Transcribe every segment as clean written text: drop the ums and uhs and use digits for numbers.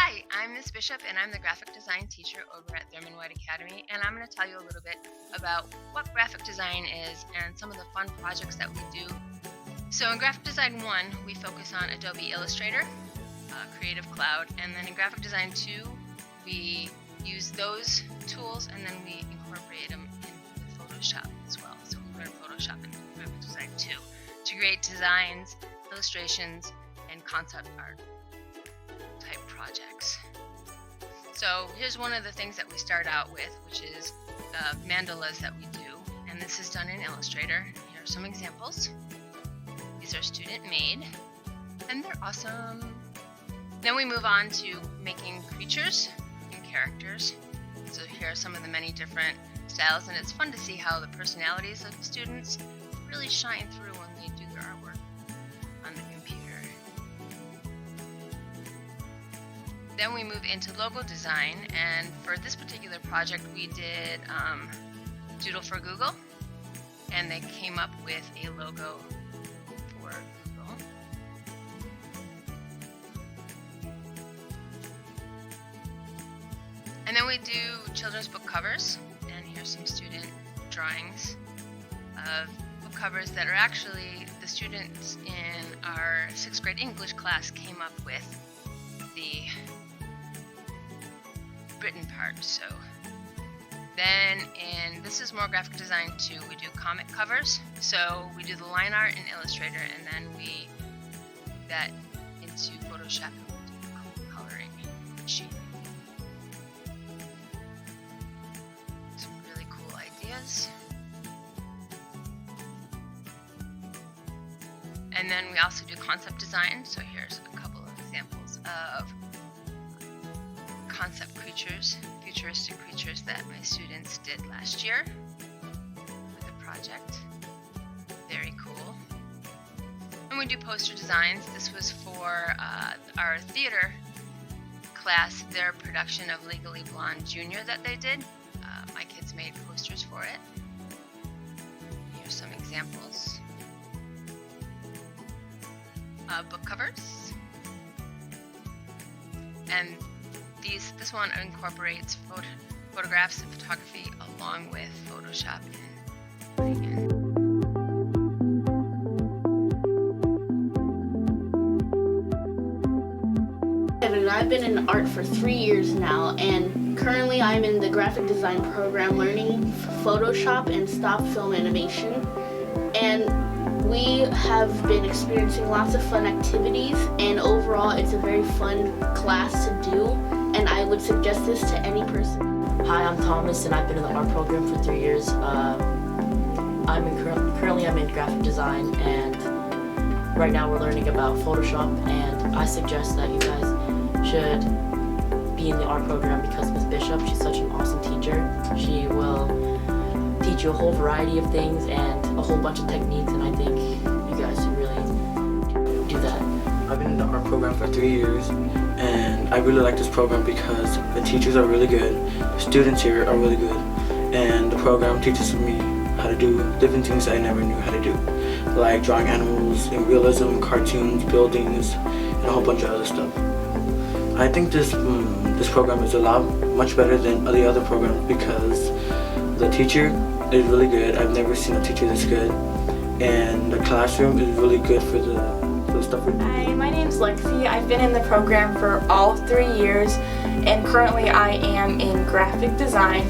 Hi, I'm Ms. Bishop and I'm the graphic design teacher over at Thurman White Academy, and I'm going to tell you a little bit about what graphic design is and some of the fun projects that we do. So in Graphic Design 1, we focus on Adobe Illustrator, Creative Cloud, and then in Graphic Design 2, we use those tools and then we incorporate them in Photoshop as well. So we learn Photoshop in Graphic Design 2 to create designs, illustrations, and concept art type projects. So here's one of the things that we start out with, which is mandalas that we do, and this is done in Illustrator. Here are some examples. These are student made and they're awesome. Then we move on to making creatures and characters. So here are some of the many different styles, and it's fun to see how the personalities of the students really shine through when they do their artwork on the computer. Then we move into logo design, and for this particular project we did Doodle for Google, and they came up with a logo for Google. And then we do children's book covers, and here's some student drawings of book covers that are actually the students in our 6th grade English class came up with the written part. So then this is more graphic design 2, we do comic covers. So we do the line art in Illustrator, and then we move that into Photoshop and we do coloring and shading. Some really cool ideas. And then we also do concept design. So here's a couple of examples of concept creatures, futuristic creatures that my students did last year with a project. Very cool. And we do poster designs. This was for our theater class, their production of Legally Blonde Junior that they did. My kids made posters for it. Here's some examples. Book covers. And this one incorporates photographs and photography along with Photoshop and Lightroom. I've been in art for 3 years now, and currently I'm in the graphic design program learning Photoshop and stop film animation. And we have been experiencing lots of fun activities, and overall it's a very fun class to do, and I would suggest this to any person. Hi, I'm Thomas, and I've been in the art program for 3 years. Currently I'm in graphic design, and right now we're learning about Photoshop, and I suggest that you guys should be in the art program because Ms. Bishop, she's such an awesome teacher. She will teach you a whole variety of things and a whole bunch of techniques, and I think you guys should really do that. I've been in the art program for 3 years, and I really like this program because the teachers are really good, the students here are really good, and the program teaches me how to do different things I never knew how to do, like drawing animals in realism, cartoons, buildings, and a whole bunch of other stuff. I think this program is much better than the other programs because the teacher is really good. I've never seen a teacher this good, and the classroom is really good for the stuff we do. Hi, my name's Lexi. I've been in the program for all 3 years, and currently I am in graphic design.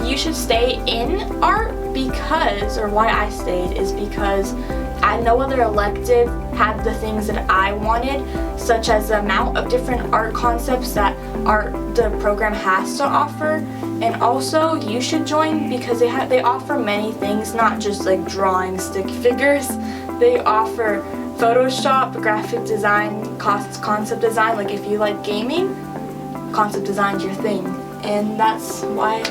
You should stay in art because, or why I stayed, is because no other elective had the things that I wanted, such as the amount of different art concepts that the program has to offer. And also, you should join because they offer many things, not just like drawing stick figures. They offer Photoshop, graphic design, concept design. Like if you like gaming, concept design's your thing, and that's why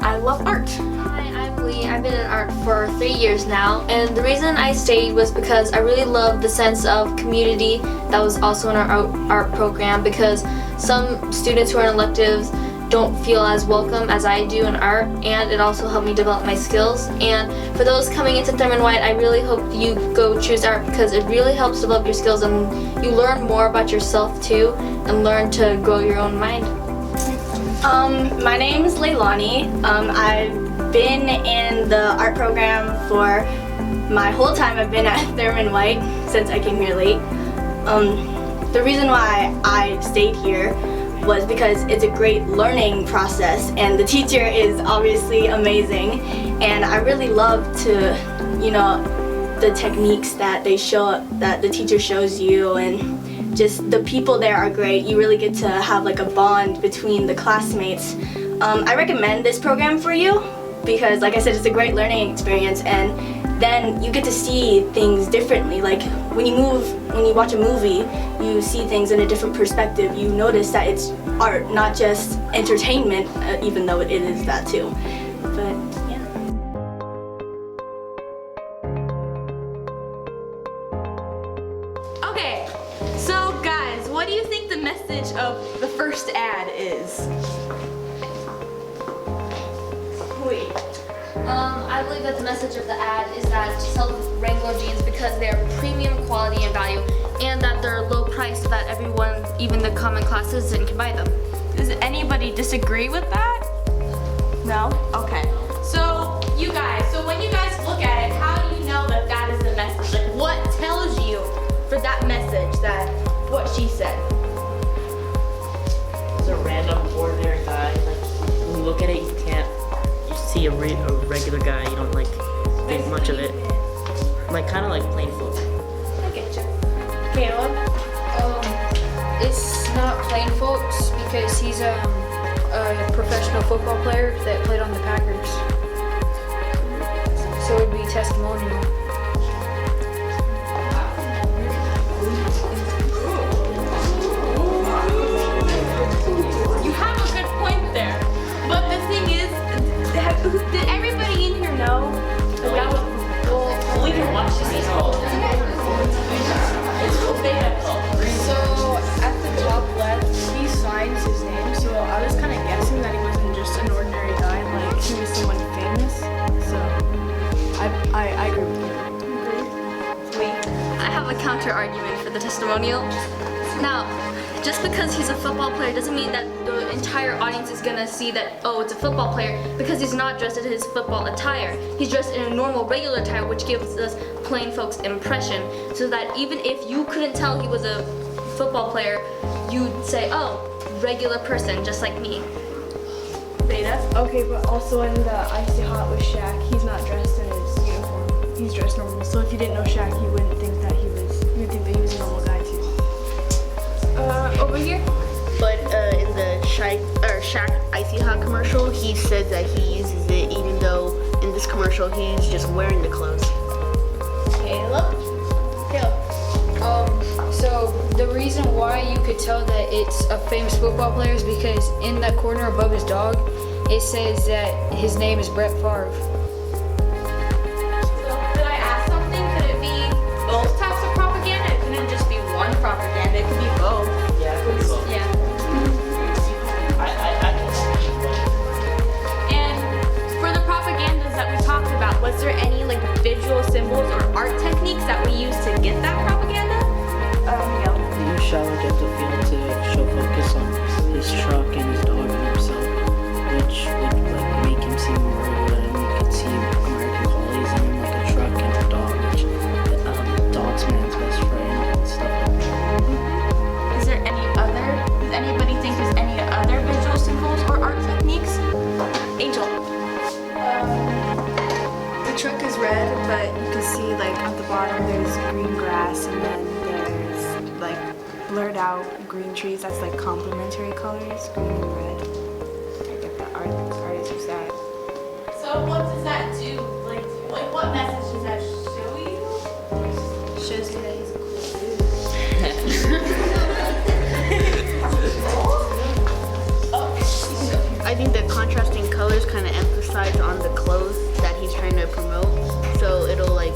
I love art. Hi, I'm Lee. I've been in art for 3 years now, and the reason I stayed was because I really loved the sense of community that was also in our art program, because some students who are in electives don't feel as welcome as I do in art, and it also helped me develop my skills. And for those coming into Thurman White, I really hope you go choose art because it really helps develop your skills and you learn more about yourself too and learn to grow your own mind. My name is Leilani. I've been in the art program for my whole time I've been at Thurman White since I came here late. The reason why I stayed here was because it's a great learning process and the teacher is obviously amazing, and I really love to, the techniques that that the teacher shows you, and just the people there are great. You really get to have like a bond between the classmates. I recommend this program for you because, like I said, it's a great learning experience, and then you get to see things differently. Like when you watch a movie, you see things in a different perspective. You notice that it's art, not just entertainment, even though it is that too. But yeah. Okay, so guys, what do you think the message of the first ad is? Wait. I believe that the message of the ad is that to sell Wrangler jeans because they're premium quality and value, and that they're low price so that everyone, even the common class citizen, can buy them. Does anybody disagree with that? No? Okay. So, you guys, when you guys look at it, how do you know that that is the message? Like, what tells you for that message that what she said? It's a random, ordinary guy. Like, when you look at it, you see a regular guy, you don't like think much of it. Like kind of like plain folk. I get you. Caleb? It's not plain folks because he's a professional football player that played on the Packers. So it would be testimonial. You have a good point there. But the thing is, did everybody in here know that was we can watch this whole So at the top left, he signs his name. So I was kind of guessing that he wasn't just an ordinary guy, like he was someone famous. So I agree with you. I have a counter argument for the testimonial. Now, just because he's a football player doesn't mean that the entire audience is gonna see that, oh, it's a football player, because he's not dressed in his football attire. He's dressed in a normal, regular attire, which gives us plain folks impression, so that even if you couldn't tell he was a football player, you'd say, oh, regular person, just like me. Beta. Okay, but also in the Icy Hot with Shaq, he's not dressed in his uniform. He's dressed normal. So if you didn't know Shaq, you wouldn't think that he was. You would think that he was a normal guy too. Over here. But in the Shaq Icy Hot commercial, he says that he uses it even though in this commercial he's just wearing the clothes. Caleb. So the reason why you could tell that it's a famous football player is because in that corner above his dog, it says that his name is Brett Favre. So, could I ask something? Could it be both types of propaganda? It couldn't just be one propaganda. It could be both. Yeah, it could be both. Yeah. I And for the propagandas that we talked about, was there any like visual symbols or art techniques that we used to get that propaganda? You shall get the field to show focus on his truck and his dog and himself, which would like make him seem more real, and you could see American qualities in him, like a truck and a dog, which dog's man's best friend and stuff like that. Is there any other? Does anybody think there's any other visual symbols or art techniques? Angel. The truck is red, but you can see like at the bottom there's green grass and then there's like blurred out green trees. That's like complementary colors, green and red. I get the artist use that. So what does that do? Like what message does that show you? Shows you that he's a cool dude. I think the contrasting colors kind of emphasize on the clothes that he's trying to promote, so it'll like